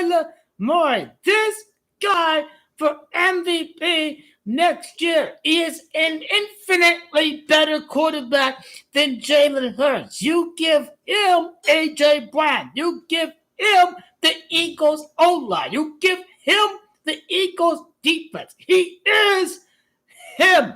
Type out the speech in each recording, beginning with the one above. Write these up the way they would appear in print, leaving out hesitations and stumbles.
Kyler Murray. This guy for MVP next year is an infinitely better quarterback than Jalen Hurts. You give him A.J. Brown. You give him the Eagles O-line. You give him the Eagles defense. He is him.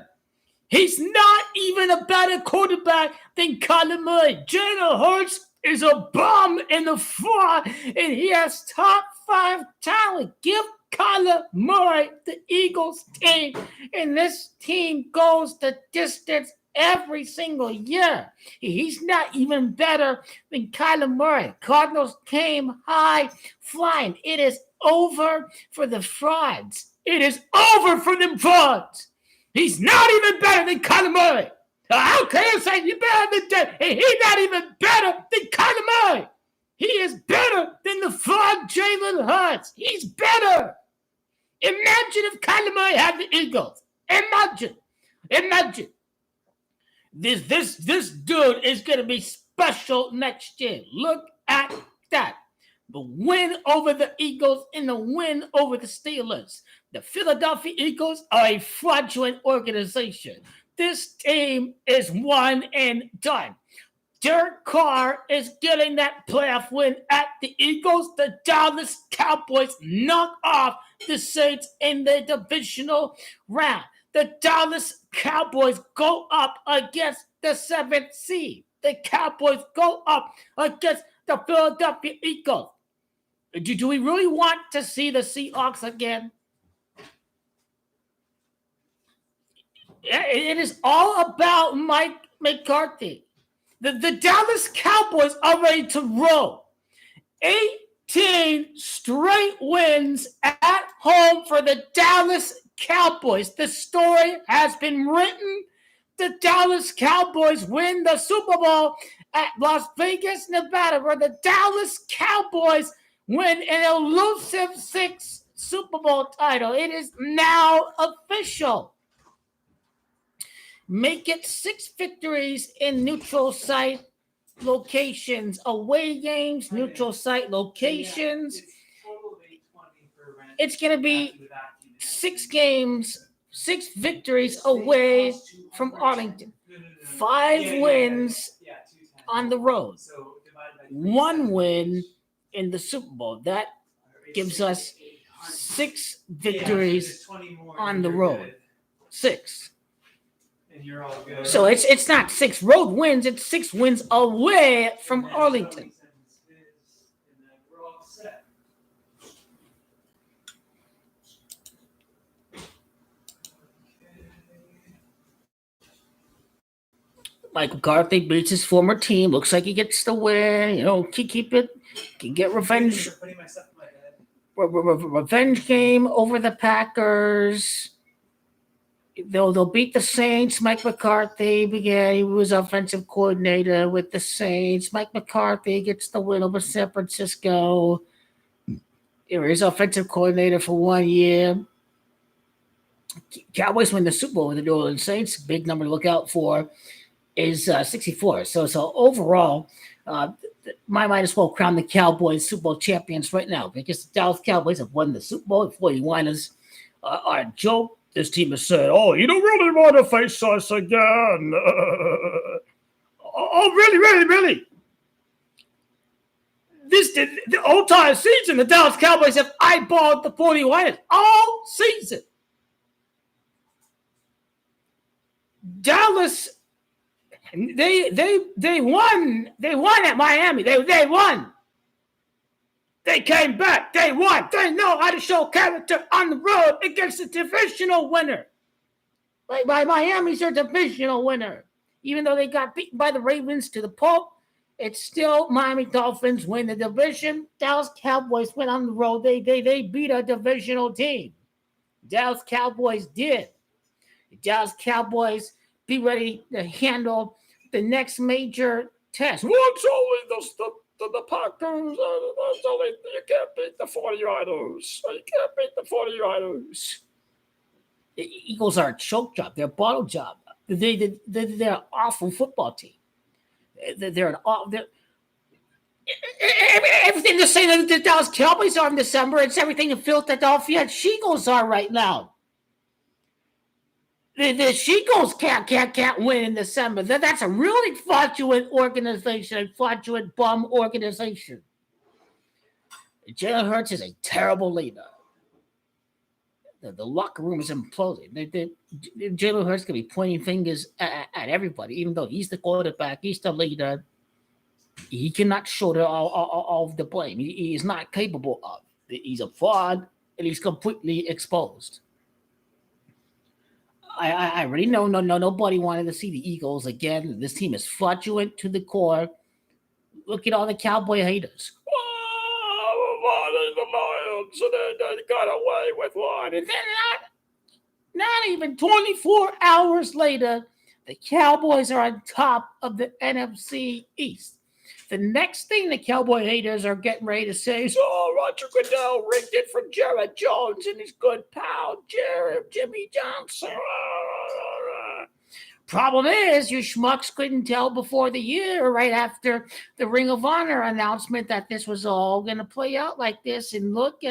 He's not even a better quarterback than Kyler Murray. Jalen Hurts is a bum in the front, and he has top 5 talent. Give Kyler Murray the Eagles team, and this team goes the distance every single year. He's not even better than Kyler Murray. Cardinals came high flying. It is over for the frauds. It is over for them frauds. He's not even better than Kyler Murray. How can you say you're better than Jay? And he's not even better than Kyler Murray. He is better than the fraud Jalen Hurts. He's better. Imagine if Kyler Murray had the Eagles. Imagine. This dude is going to be special next year. Look at that. The win over the Eagles and the win over the Steelers. The Philadelphia Eagles are a fraudulent organization. This team is one and done. Derek Carr is getting that playoff win at the Eagles. The Dallas Cowboys knock off the Saints in the divisional round. The Dallas Cowboys go up against the 7th seed. The Cowboys go up against the Philadelphia Eagles. Do we really want to see the Seahawks again? It is all about Mike McCarthy. The Dallas Cowboys are ready to roll. 18 straight wins at home for the Dallas Cowboys. The story has been written. The Dallas Cowboys win the Super Bowl at Las Vegas, Nevada, where the Dallas Cowboys win an elusive 6th Super Bowl title. It is now official. Make it 6 victories in neutral site locations. Away games, neutral site locations. It's going to be 6 games, 6 victories away from Arlington. 5 wins on the road. 1 win in the Super Bowl. That gives us 6 victories on the road. 6. So it's not 6 road wins, it's 6 wins away from Arlington. Mike McCarthy beats his former team. Looks like he gets the win. Keep it. Can get revenge. Revenge game over the Packers. They'll beat the Saints. Mike McCarthy he was offensive coordinator with the Saints. Mike McCarthy gets the win over San Francisco. He was offensive coordinator for 1 year. Cowboys win the Super Bowl with the New Orleans Saints. Big number to look out for is 64. So overall, might as well crown the Cowboys Super Bowl champions right now because the Dallas Cowboys have won the Super Bowl. The 49ers are a joke. This team has said, you don't really want to face us again. Really? The entire season, the Dallas Cowboys have eyeballed the 49ers all season. Dallas, they won. They won at Miami. They won. They came back. They won. They know how to show character on the road against a divisional winner. Like Miami's their divisional winner. Even though they got beaten by the Ravens to the pulp, it's still Miami Dolphins win the division. Dallas Cowboys went on the road. They beat a divisional team. Dallas Cowboys did. The Dallas Cowboys be ready to handle the next major test. What's only the Packers? You can't beat the 49ers. You can't beat the 49ers. The Eagles are a choke job. They're a bottle job. They're an awful football team. Everything just saying that the Dallas Cowboys are in December. It's everything the Philadelphia Eagles are right now. The Eagles can't win in December. That's a really fraudulent organization, a fraudulent bum organization. Jalen Hurts is a terrible leader. The locker room is imploding. Jalen Hurts can be pointing fingers at everybody, even though he's the quarterback, he's the leader. He cannot shoulder all of the blame. He is not capable of. He's a fraud, and he's completely exposed. I already know nobody wanted to see the Eagles again. This team is fraudulent to the core. Look at all the Cowboy haters. The Lions, they got away with one. And then not even 24 hours later, the Cowboys are on top of the NFC East. The next thing the Cowboy haters are getting ready to say is, Roger Goodell rigged it from Jared Jones and his good pal, Jimmy Johnson. Problem is, you schmucks couldn't tell before the year, right after the Ring of Honor announcement, that this was all going to play out like this. And look,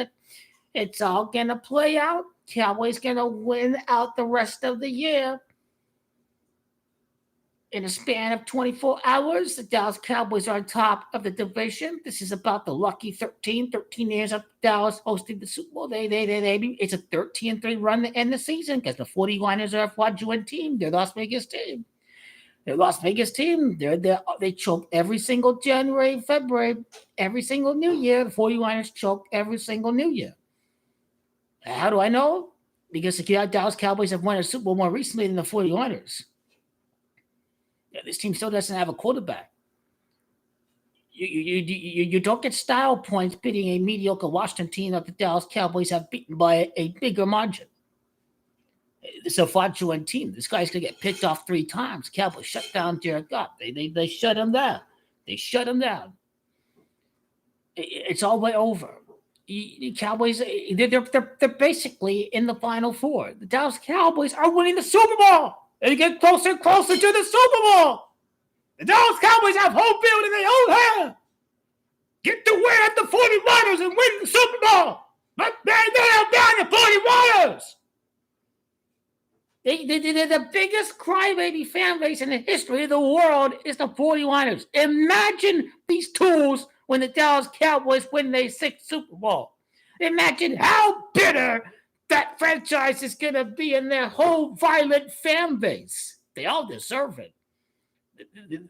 it's all going to play out. Cowboys going to win out the rest of the year. In a span of 24 hours, the Dallas Cowboys are on top of the division. This is about the lucky 13 years of Dallas hosting the Super Bowl. It's a 13-3 run to end the season because the 49ers are a fraudulent team. They're Las Vegas team. They choke every single January, February, every single New Year. The 49ers choke every single New Year. How do I know? Because the Dallas Cowboys have won a Super Bowl more recently than the 49ers. This team still doesn't have a quarterback. You don't get style points beating a mediocre Washington team that the Dallas Cowboys have beaten by a bigger margin. It's a fraudulent team. This guy's going to get picked off 3 times. Cowboys shut down Jared Goff. They shut him down. It's all the way over. The Cowboys, they're basically in the Final Four. The Dallas Cowboys are winning the Super Bowl. They get closer and closer to the Super Bowl. The Dallas Cowboys have home field in their own hand. Get to win at the 49ers and win the Super Bowl. But they have done the 49ers. The biggest crybaby fan base in the history of the world is the 49ers. Imagine these tools when the Dallas Cowboys win their 6th Super Bowl. Imagine how bitter that franchise is going to be in their whole violent fan base. They all deserve it.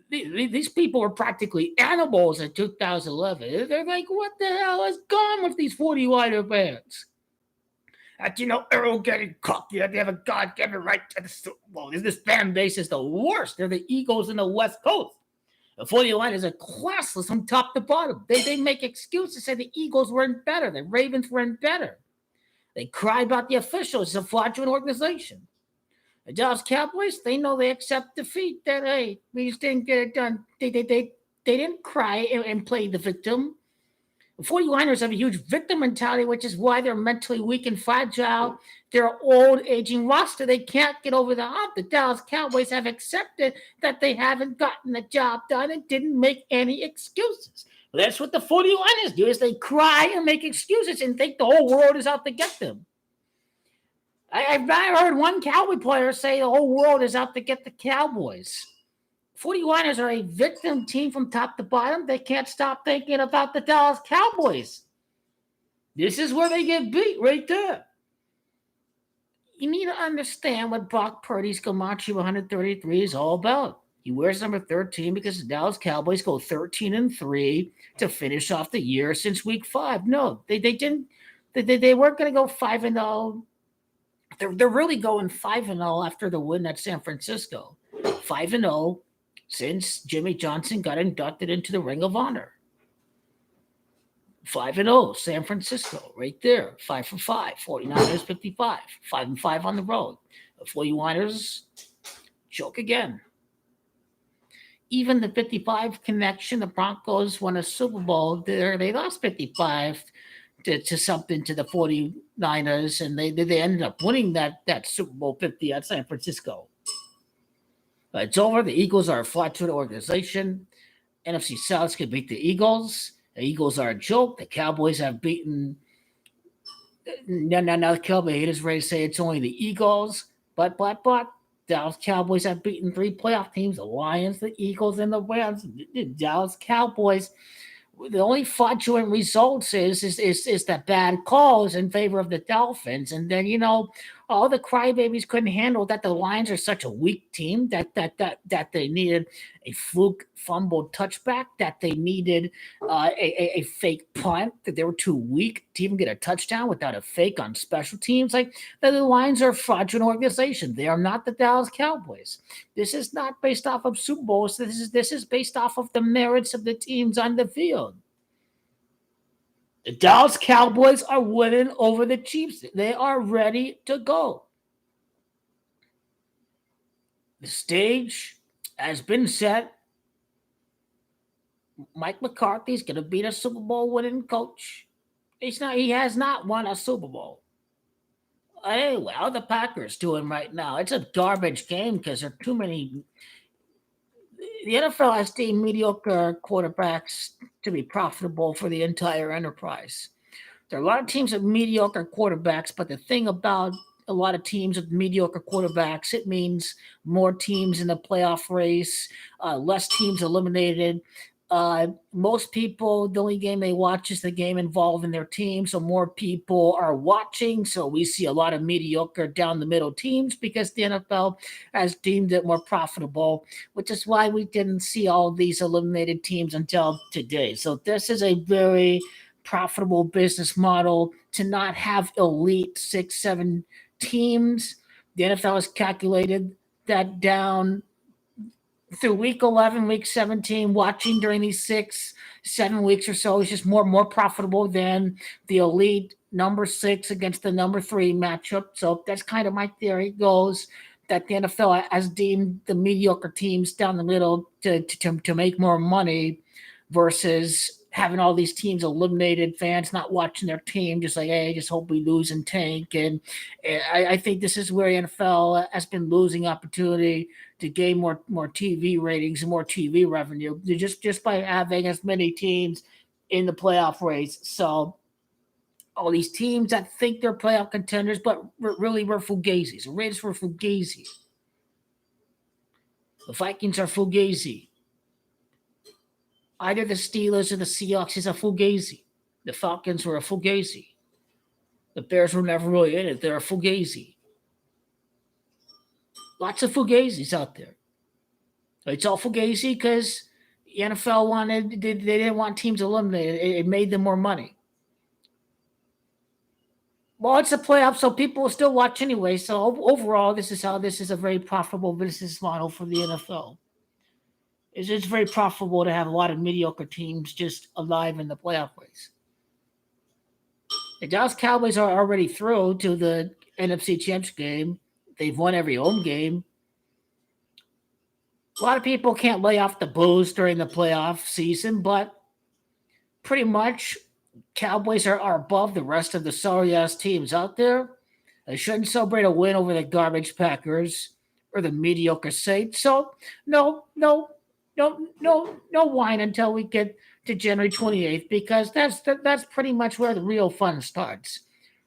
These people were practically animals in 2011. They're like, what the hell is gone with these 49er fans? Earl getting cocky. They have a God-given right to the Super Bowl. This fan base is the worst. They're the Eagles in the West Coast. The 49ers are classless from top to bottom. They make excuses, say the Eagles weren't better. The Ravens weren't better. They cry about the officials. It's a fraudulent organization. The Dallas Cowboys, they know they accept defeat. That, hey, we just didn't get it done. They didn't cry and play the victim. The 49ers have a huge victim mentality, which is why they're mentally weak and fragile. They're an old, aging roster. They can't get over the hump. The Dallas Cowboys have accepted that they haven't gotten the job done and didn't make any excuses. That's what the 49ers do, is they cry and make excuses and think the whole world is out to get them. I've not heard one Cowboy player say the whole world is out to get the Cowboys. 49ers are a victim team from top to bottom. They can't stop thinking about the Dallas Cowboys. This is where they get beat right there. You need to understand what Brock Purdy's Comanche 133 is all about. He wears number 13 because the Dallas Cowboys go 13-3 to finish off the year since week 5. No, they didn't. They weren't going to go 5-0. They're really going 5-0 after the win at San Francisco. 5-0 since Jimmy Johnson got inducted into the Ring of Honor. 5-0, San Francisco, right there. 5-5, 49ers 55. 5-5 on the road. The 49ers choke again. Even the 55 connection, the Broncos won a Super Bowl. They lost 55 to something to the 49ers, and they ended up winning that Super Bowl 50 at San Francisco. It's over. The Eagles are a flat-footed organization. NFC South could beat the Eagles. The Eagles are a joke. The Cowboys have beaten. Now the Cowboy haters ready to say it's only the Eagles, but Dallas Cowboys have beaten 3 playoff teams: the Lions, the Eagles, and the Rams. The Dallas Cowboys, the only fraudulent results is the bad calls in favor of the Dolphins, and then all the crybabies couldn't handle that the Lions are such a weak team that they needed a fluke fumble touchback, that they needed a fake punt, that they were too weak to even get a touchdown without a fake on special teams. Like the Lions are a fraudulent organization. They are not the Dallas Cowboys. This is not based off of Super Bowls. This is based off of the merits of the teams on the field. The Dallas Cowboys are winning over the Chiefs. They are ready to go. The stage has been set. Mike McCarthy's going to be the Super Bowl winning coach. He has not won a Super Bowl. Hey, how the Packers doing right now? It's a garbage game because there are too many. The NFL has deemed mediocre quarterbacks to be profitable for the entire enterprise. There are a lot of teams with mediocre quarterbacks, but the thing about a lot of teams with mediocre quarterbacks, it means more teams in the playoff race, less teams eliminated. Most people, the only game they watch is the game involving their team. So more people are watching. So we see a lot of mediocre down the middle teams because the NFL has deemed it more profitable, which is why we didn't see all these eliminated teams until today. So this is a very profitable business model to not have elite 6, 7 teams. The NFL has calculated that down through week 11, week 17, watching during these 6, 7 weeks or so is just more profitable than the elite number 6 against the number 3 matchup. So that's kind of my theory. Goes that the NFL has deemed the mediocre teams down the middle to make more money versus having all these teams eliminated, fans not watching their team, just like, hey, just hope we lose and tank. And I think this is where the NFL has been losing opportunity to gain more TV ratings and more TV revenue just by having as many teams in the playoff race. So all these teams that think they're playoff contenders, but really were fugazis. The Raiders were fugazi. The Vikings are fugazi. Either the Steelers or the Seahawks is a fugazi. The Falcons were a fugazi. The Bears were never really in it. They're a fugazi. Lots of fugazis out there. It's all fugazi because the NFL they didn't want teams eliminated. It made them more money. Well, it's a playoff, so people will still watch anyway. So overall, this is a very profitable business model for the NFL. It's very profitable to have a lot of mediocre teams just alive in the playoff race. The Dallas Cowboys are already through to the NFC Championship game. They've won every home game. A lot of people can't lay off the booze during the playoff season, but pretty much Cowboys are above the rest of the sorry-ass teams out there. They shouldn't celebrate a win over the garbage Packers or the mediocre Saints. So, no wine until we get to January 28th because that's pretty much where the real fun starts.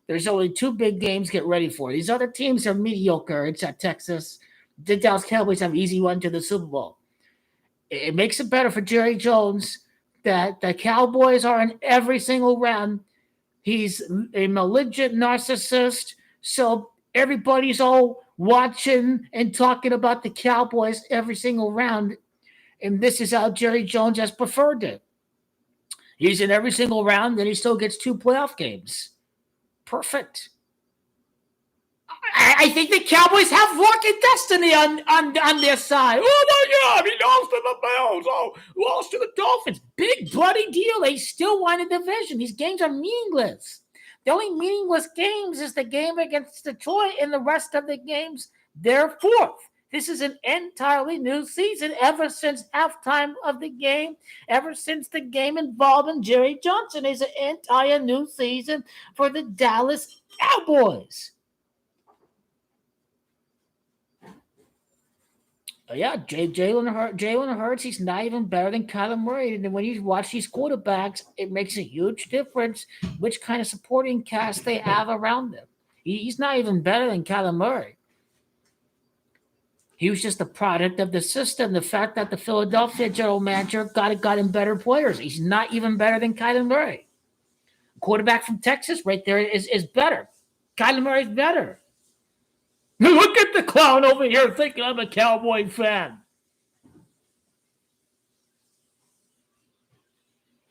There's only 2 big games to get ready for. These other teams are mediocre. It's at Texas. The Dallas Cowboys have an easy run to the Super Bowl. It makes it better for Jerry Jones that the Cowboys are in every single round. He's a malignant narcissist, so everybody's all watching and talking about the Cowboys every single round. And this is how Jerry Jones has preferred it. He's in every single round, and he still gets 2 playoff games. Perfect. I think the Cowboys have luck and destiny on their side. Oh my God, he lost to the Bills. Oh, lost to the Dolphins. Big bloody deal. They still won the division. These games are meaningless. The only meaningless games is the game against Detroit, and the rest of the games, they're fourth. This is an entirely new season ever since halftime of the game, ever since the game involving Jerry Johnson. It's an entire new season for the Dallas Cowboys. Yeah, Jalen Hurts, he's not even better than Kyler Murray. And when you watch these quarterbacks, it makes a huge difference which kind of supporting cast they have around them. He's not even better than Kyler Murray. He was just a product of the system. The fact that the Philadelphia general manager got him better players. He's not even better than Kyler Murray. Quarterback from Texas, right there, is better. Kyler Murray's better. Look at the clown over here thinking I'm a Cowboy fan.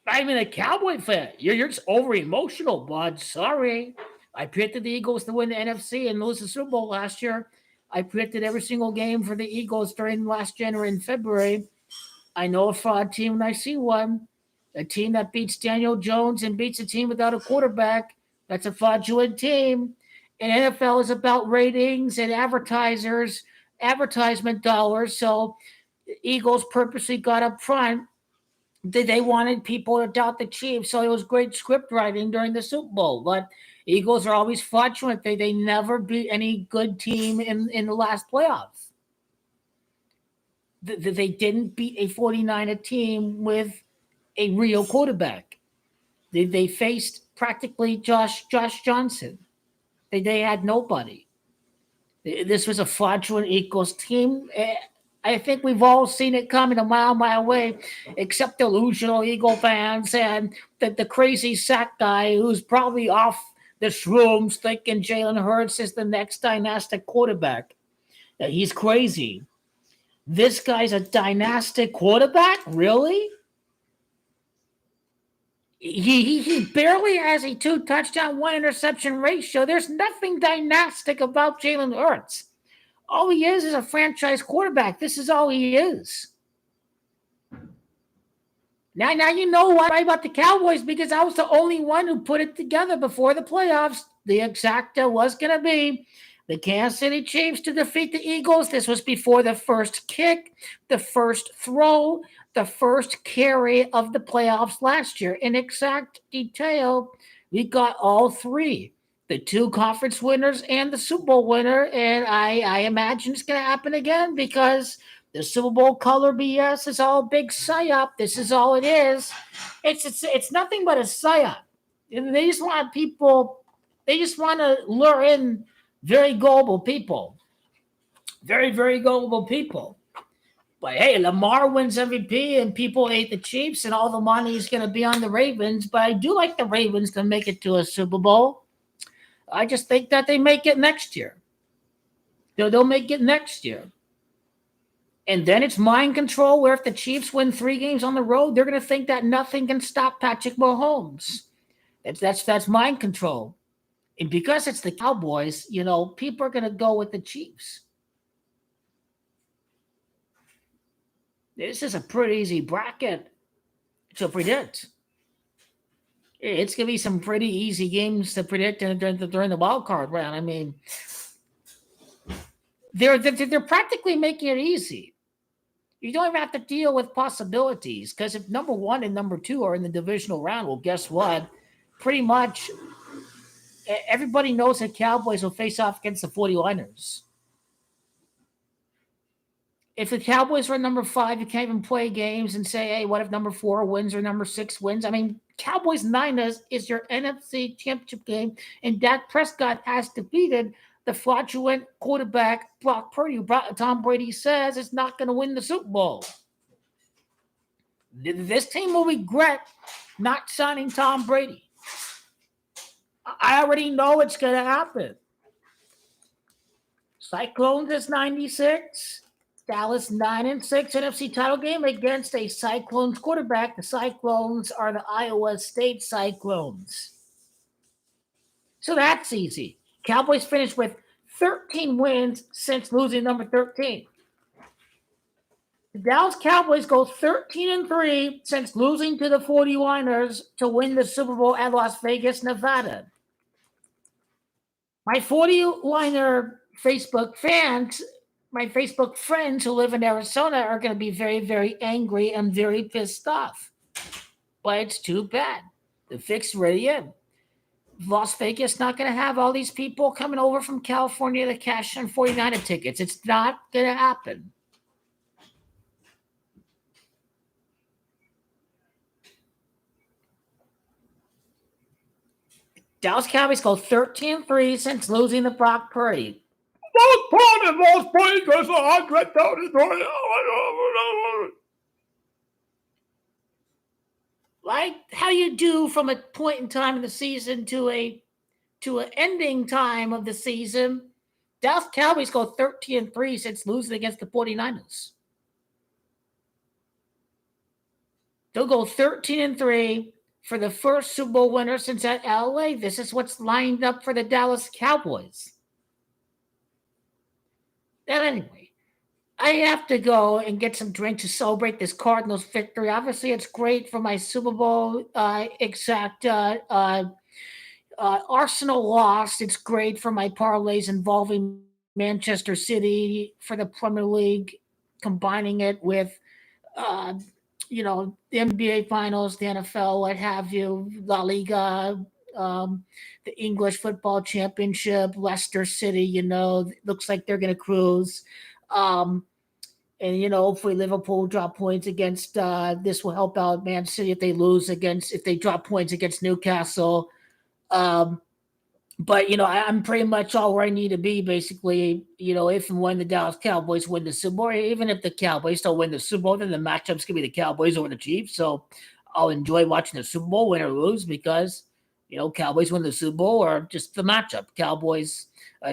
Not even a Cowboy fan. You're just over emotional, bud. Sorry. I predicted the Eagles to win the NFC and lose the Super Bowl last year. I predicted every single game for the Eagles during last January and February. I know a fraud team when I see one. A team that beats Daniel Jones and beats a team without a quarterback. That's a fraudulent team. And NFL is about ratings and advertisement dollars. So the Eagles purposely got up front. They wanted people to doubt the Chiefs, so it was great script writing during the Super Bowl. But Eagles are always fraudulent. They never beat any good team in the last playoffs. They didn't beat a 49er team with a real quarterback. They faced practically Josh Johnson. They had nobody. This was a fraudulent Eagles team. I think we've all seen it coming a mile away, except delusional Eagle fans and the crazy sack guy who's probably off the shrooms thinking Jalen Hurts is the next dynastic quarterback. He's crazy. This guy's a dynastic quarterback? Really? He barely has a 2 touchdown, 1 interception ratio. There's nothing dynastic about Jalen Hurts. All he is a franchise quarterback. This is all he is. Now you know why about the Cowboys, because I was the only one who put it together before the playoffs. The exacta was going to be the Kansas City Chiefs to defeat the Eagles. This was before the first kick, the first throw, the first carry of the playoffs last year. In exact detail, we got all three. The 2 conference winners and the Super Bowl winner. And I imagine it's going to happen again because the Super Bowl color BS is all big psyop. This is all it is. It's nothing but a psyop. And they just want people, they just want to lure in very gullible people. Very, very gullible people. But hey, Lamar wins MVP and people hate the Chiefs and all the money is going to be on the Ravens. But I do like the Ravens to make it to a Super Bowl. I just think that they make it next year. They'll make it next year. And then it's mind control where if the Chiefs win 3 games on the road, they're going to think that nothing can stop Patrick Mahomes. That's mind control. And because it's the Cowboys, people are going to go with the Chiefs. This is a pretty easy bracket to predict. It's going to be some pretty easy games to predict during the wild card round. I mean, they're practically making it easy. You don't even have to deal with possibilities because if number 1 and number 2 are in the divisional round, well, guess what? Pretty much everybody knows that Cowboys will face off against the 49ers. If the Cowboys were number 5, you can't even play games and say, hey, what if number 4 wins or number 6 wins? I mean, Cowboys Niners is your NFC championship game, and Dak Prescott has defeated the fraudulent quarterback Brock Purdy. Tom Brady says it's not going to win the Super Bowl. This team will regret not signing Tom Brady. I already know it's going to happen. Cyclones is 96. Dallas 9-6 NFC title game against a Cyclones quarterback. The Cyclones are the Iowa State Cyclones. So that's easy. Cowboys finished with 13 wins since losing number 13. The Dallas Cowboys go 13-3 since losing to the 49ers to win the Super Bowl at Las Vegas, Nevada. My 49er Facebook fans, my Facebook friends who live in Arizona are going to be very, very angry and very pissed off. But it's too bad. The fix ready in. Las Vegas not going to have all these people coming over from California to cash in 49er tickets. It's not going to happen. Dallas Cowboys go 13-3 since losing to Brock Purdy. Brock Purdy lost Vegas 133. Like how you do from a point in time in the season to an ending time of the season. Dallas Cowboys go 13-3 since losing against the 49ers. They'll go 13-3 for the first Super Bowl winner since at LA. This is what's lined up for the Dallas Cowboys. And anyway, I have to go and get some drink to celebrate this Cardinals victory. Obviously, it's great for my Super Bowl exact Arsenal lost. It's great for my parlays involving Manchester City for the Premier League, combining it with, uh, the NBA Finals, the NFL, what have you, La Liga, um, the English Football Championship, Leicester City. Looks like they're going to cruise. Um, and hopefully Liverpool drop points against. This will help out Man City if they drop points against Newcastle. Um, but I'm pretty much all where I need to be, basically. If and when the Dallas Cowboys win the Super Bowl, even if the Cowboys don't win the Super Bowl, then the matchup's gonna be the Cowboys over the Chiefs. So I'll enjoy watching the Super Bowl, win or lose, because Cowboys win the Super Bowl, or just the matchup, Cowboys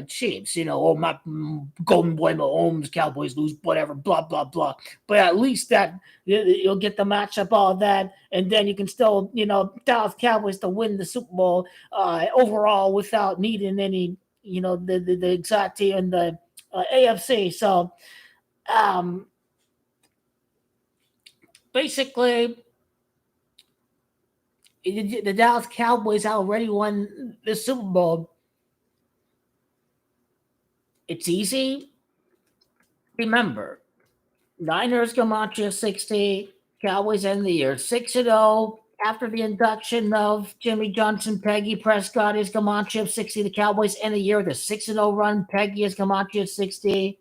Chiefs. Oh, my Golden Boy Mahomes, Cowboys lose, whatever, blah blah blah. But at least that you'll get the matchup, all that, and then you can still, Dallas Cowboys to win the Super Bowl overall without needing any, the exact team in the AFC. So um, basically, the Dallas Cowboys already won the Super Bowl. It's easy. Remember, Niners Gematria 60, Cowboys end the year 6-0. After the induction of Jimmy Johnson, Peggy Prescott is Gematria 60. The Cowboys end the year with a 6-0 run. Peggy is Gematria 60.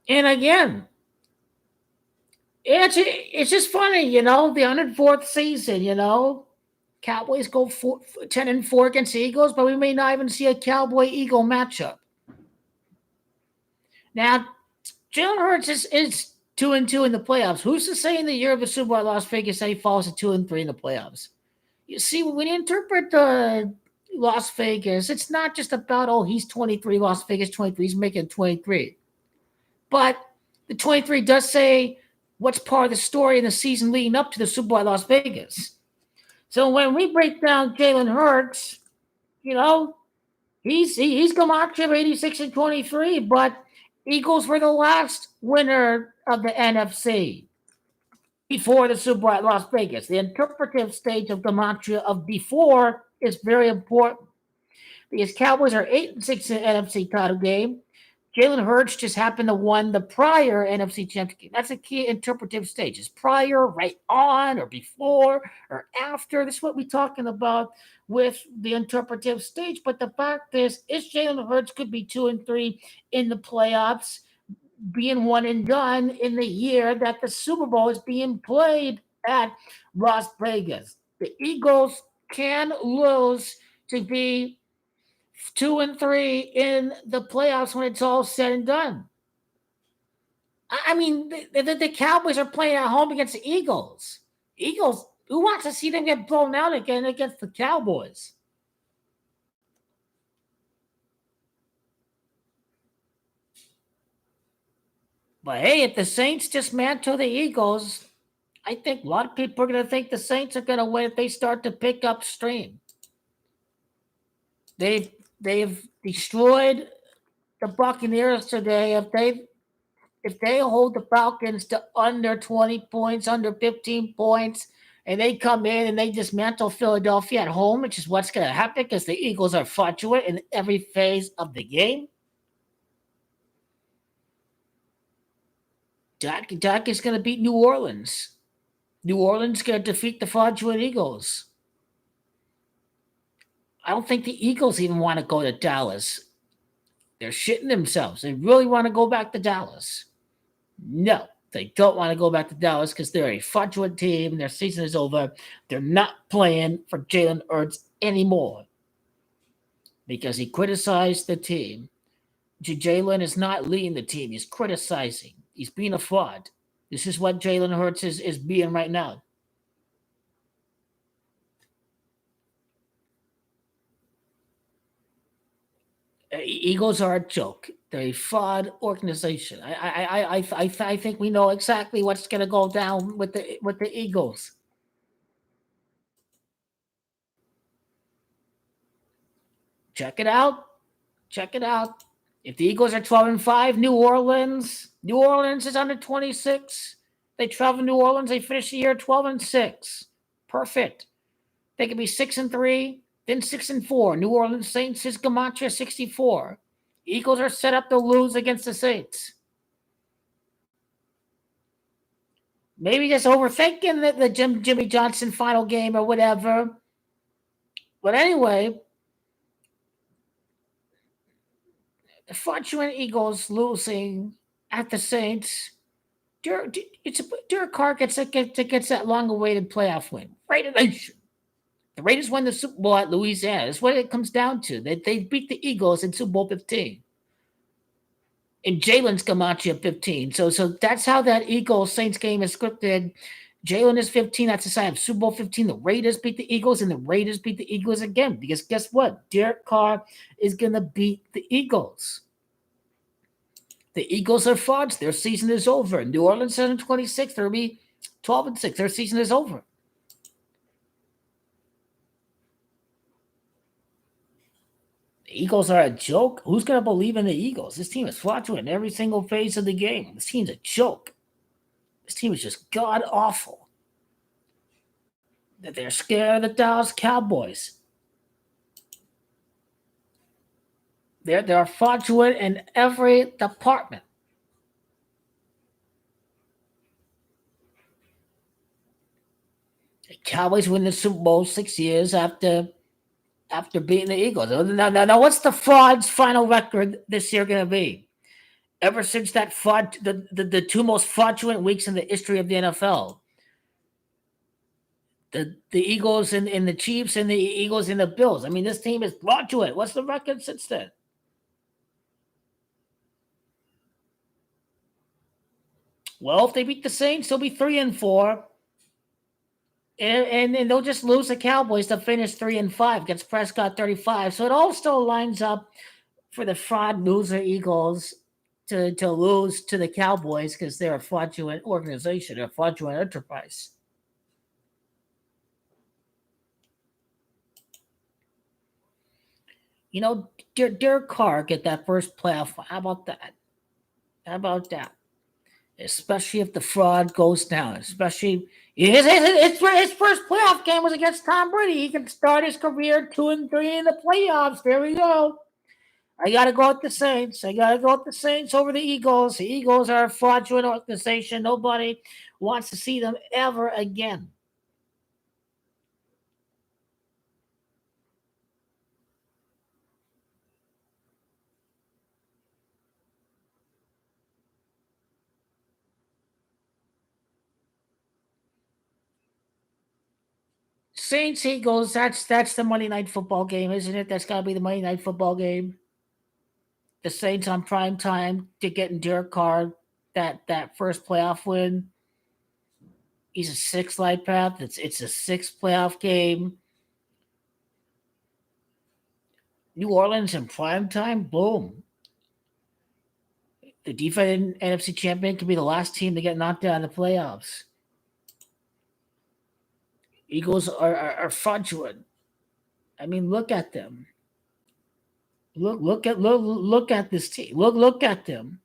And again, it's just funny, the 104th season, Cowboys go 10-4 against the Eagles, but we may not even see a Cowboy Eagle matchup. Now, Jalen Hurts is 2-2 in the playoffs. Who's to say in the year of the Super Bowl at Las Vegas that he falls to 2-3 in the playoffs? You see, when you interpret Las Vegas, it's not just about, oh, he's 23, Las Vegas 23, he's making 23. But the 23 does say what's part of the story in the season leading up to the Super Bowl at Las Vegas. So when we break down Jalen Hurts, he's come out of 86-23, but Eagles were the last winner of the NFC before the Super Bowl at Las Vegas. The interpretive stage of gematria of before is very important, because Cowboys are 8-6 in the NFC title game. Jalen Hurts just happened to win the prior NFC championship game. That's a key interpretive stage. Is prior, right on, or before, or after? This is what we're talking about with the interpretive stage. But the fact is Jalen Hurts could be 2-3 in the playoffs, being one and done in the year that the Super Bowl is being played at Las Vegas. The Eagles can lose to be 2-3 in the playoffs when it's all said and done. I mean, the Cowboys are playing at home against the Eagles. Eagles, who wants to see them get blown out again against the Cowboys? But hey, if the Saints dismantle the Eagles, I think a lot of people are going to think the Saints are going to win if they start to pick up steam. They've destroyed the Buccaneers today. If they hold the Falcons to under 20 points, under 15 points, and they come in and they dismantle Philadelphia at home, which is what's going to happen because the Eagles are fluctuant in every phase of the game, Dak is going to beat New Orleans. New Orleans is going to defeat the fraudulent Eagles. I don't think the Eagles even want to go to Dallas. They're shitting themselves. They really want to go back to Dallas. No, They don't want to go back to Dallas because they're a fraudulent team. Their season is over. They're not playing for Jalen Hurts anymore because he criticized the team. Jalen is not leading the team. He's criticizing. He's being a fraud. This is what Jalen Hurts is being right now. Eagles are a joke. They're a fraud organization. I think we know exactly what's going to go down with the Eagles. Check it out. Check it out. If the Eagles are 12-5, New Orleans is under 26. They travel New Orleans. They finish the year 12-6. Perfect. They could be 6-3, then 6-4. New Orleans Saints is Gematria 64. Eagles are set up to lose against the Saints. Maybe just overthinking the Jimmy Johnson final game or whatever. But anyway, the fraudulent Eagles losing at the Saints. Derek Carr gets that long-awaited playoff win. Raider Nation. The Raiders won the Super Bowl at Louisiana. That's what it comes down to. They beat the Eagles in Super Bowl 15. And Jalen's Gematria 15. So that's how that Eagles Saints game is scripted. Jalen is 15. That's the sign of Super Bowl 15. The Raiders beat the Eagles, and the Raiders beat the Eagles again. Because guess what? Derek Carr is going to beat the Eagles. The Eagles are frauds. Their season is over. New Orleans 7-26. They'll be 12-6. Their season is over. The Eagles are a joke. Who's going to believe in the Eagles? This team is fraudulent in every single phase of the game. This team's a joke. This team is just god awful. That they're scared of the Dallas Cowboys. They're fraudulent in every department. The Cowboys win the Super Bowl 6 years after beating the Eagles. Now, what's the fraud's final record this year going to be? Ever since that fraud, the two most fraudulent weeks in the history of the NFL. The Eagles and the Chiefs and the Eagles and the Bills. I mean, this team is fraudulent. What's the record since then? Well, if they beat the Saints, they'll be 3-4. And they'll just lose the Cowboys to finish 3-5 against Prescott 35. So it all still lines up for the fraud loser Eagles to lose to the Cowboys because they're a fraudulent organization, a fraudulent enterprise. You know, Derek Carr get that first playoff. How about that? How about that? Especially if the fraud goes down. Especially his first playoff game was against Tom Brady. He can start his career 2-3 in the playoffs. There we go. I got to go with the Saints. I got to go with the Saints over the Eagles. The Eagles are a fraudulent organization. Nobody wants to see them ever again. Saints Eagles. That's the Monday Night Football game, isn't it? That's got to be the Monday Night Football game. The Saints on prime time to getting Derek Carr that first playoff win. He's a sixth light path. It's a sixth playoff game. New Orleans in prime time. Boom. The defending NFC champion could be the last team to get knocked out in the playoffs. Eagles are fraudulent. I mean, look at them. Look at this team. Look at them.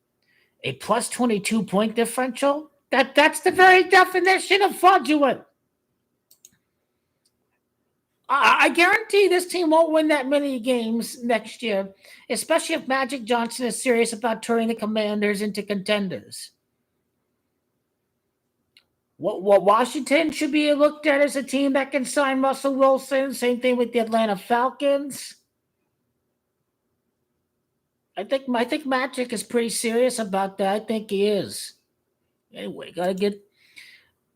A plus 22 point differential. That's the very definition of fraudulent. I guarantee this team won't win that many games next year, especially if Magic Johnson is serious about turning the Commanders into contenders. What Washington should be looked at as a team that can sign Russell Wilson. Same thing with the Atlanta Falcons. I think Magic is pretty serious about that. I think he is. Anyway, gotta get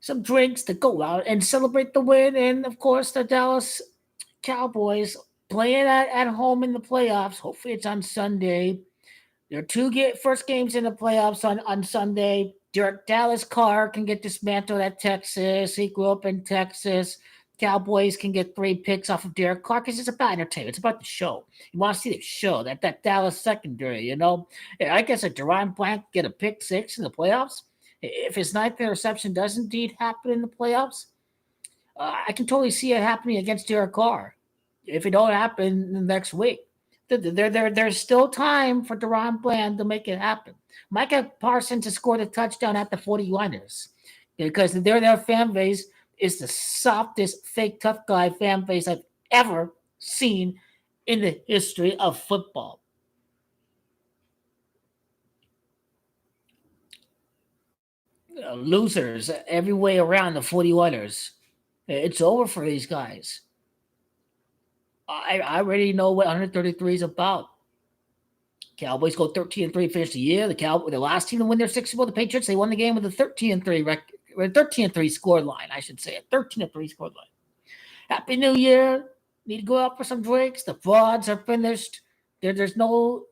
some drinks to go out and celebrate the win. And of course, the Dallas Cowboys playing at home in the playoffs. Hopefully, it's on Sunday. There are first games in the playoffs on Sunday. Dallas Carr can get dismantled at Texas. He grew up in Texas. Cowboys can get 3 picks off of Derek Carr because it's about entertainment. It's about the show. You want to see the show, that Dallas secondary, you know? Yeah, I guess a Duran Blank get a pick 6 in the playoffs. If his ninth interception does indeed happen in the playoffs, I can totally see it happening against Derek Carr. If it don't happen the next week, there's still time for Deron Bland to make it happen. Micah Parsons has scored a touchdown at the 49ers because their fan base is the softest fake tough guy fan base I've ever seen in the history of football. Losers every way around the 49ers. It's over for these guys. I already know what 133 is about. Cowboys go 13-3, finish the year. The last team to win their Six Bowl, the Patriots, they won the game with a 13-3 13-3 score line, I should say, a 13-3 score line. Happy New Year. Need to go out for some drinks. The frauds are finished. There's no.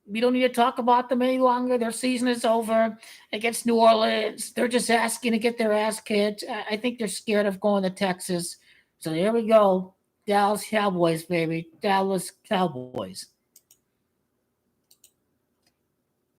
We don't need to talk about them any longer. Their season is over against New Orleans. They're just asking to get their ass kicked. I think they're scared of going to Texas. So here we go. Dallas Cowboys, baby. Dallas Cowboys.